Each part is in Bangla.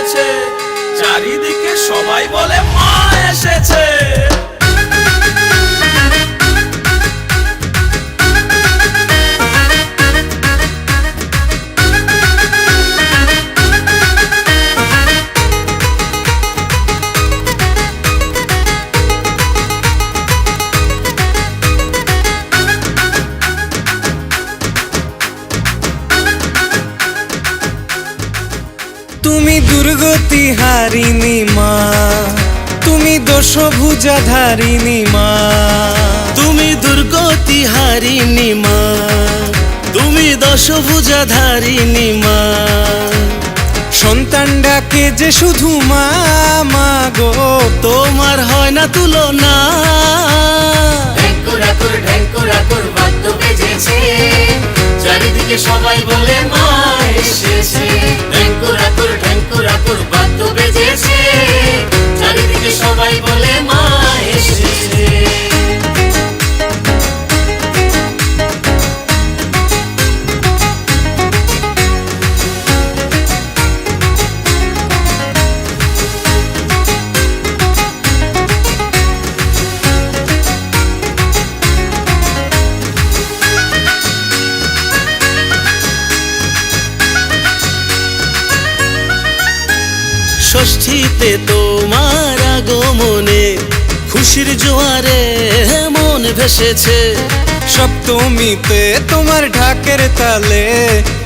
বেজেছে, চারিদিকে সবাই বলে মা এসেছে। তুমি দুর্গতি হারিণী মা, তুমি দশভুজা ধারিণী মা। তুমি দুর্গতি হারিণী মা, তুমি দশভুজা ধারিণী মা। সন্তান ডাকে যে শুধু মা, মা গো তোমার হয় না তুলনা। ঢেঙ্কুরাকুর ঢেঙ্কুরাকুর বাদ্য বেজেছে, চারিদিকে সবাই বলে মা এসেছে। ঢেঙ্কুরাকুর ঢেঙ্কুরাকুর বাদ্য বেজেছে, চারিদিকে সবাই বলে মা এসেছে। ষষ্ঠীতে তোমার আগমনে খুশির জোয়ারে মন ভেসেছে। সপ্তমীতে তোমার ঢাকের তালে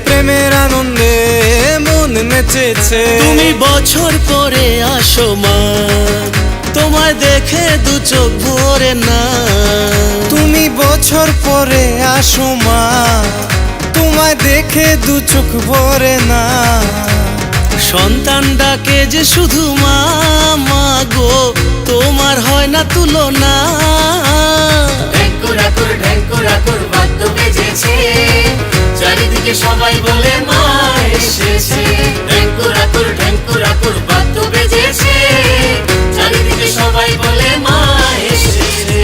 প্রেমের আনন্দে মন নেচেছে। তুমি বছর পরে আসো মা, তোমায় দেখে দু চোখ ভরে না। তুমি বছর পরে আসো মা, তোমায় দেখে দু চোখ ভরে না। সন্তান ডাকে যে শুধু মা, মা গো তোমার হয় না তুলনা। ঢেঙ্কুরাকুর ঢেঙ্কুরাকুর বাদ্য বেজেছে, চারিদিকে সবাই বলে মা এসেছে। ঢেঙ্কুরাকুর ঢেঙ্কুরাকুর বাদ্য বেজেছে, চারিদিকে সবাই বলে মা এসেছে।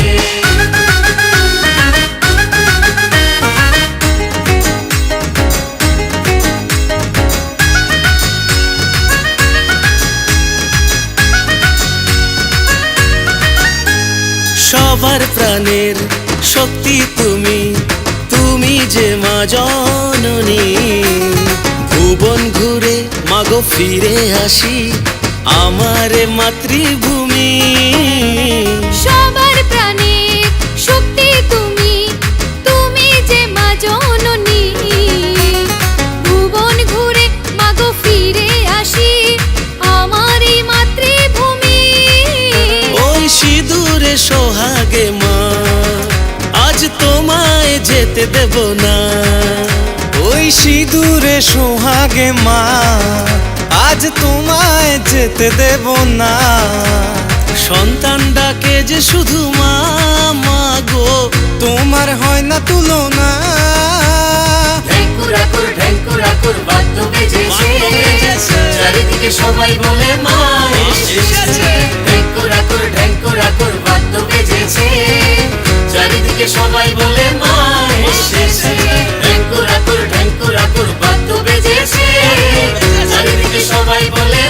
সবার প্রাণের শক্তি তুমি, তুমি যে মা জননী। ভুবন ঘুরে মাগো ফিরে আসি আমার মাতৃভূমি। সবার প্রাণের শক্তি তুমি, তুমি যে মা জননী। ভুবন ঘুরে মাগো ফিরে আসি আমার এই মাতৃভূমি। ওই সিঁদুরে সোহাগে মা, আজ তোমায় যেতে দেব না। ওই সিঁদুরে সোহাগে মা, আজ তোমায় যেতে দেব না। সন্তান ডাকে যে শুধু মা, মা গো তোমার হয় না তুলনা। ঢেঙ্কুরাকুর ঢেঙ্কুরাকুর বাদ্য বেজেছে, চারিদিকে সবাই বলে মা এসেছে। ঢেঙ্কুরাকুর ঢেঙ্কুরাকুর বাদ্য বেজেছে, চারিদিকে সবাই বলে মা এসেছে। ঢেঙ্কুরাকুর ঢেঙ্কুরাকুর বাদ্য বেজেছে, চারিদিকে সবাই বলে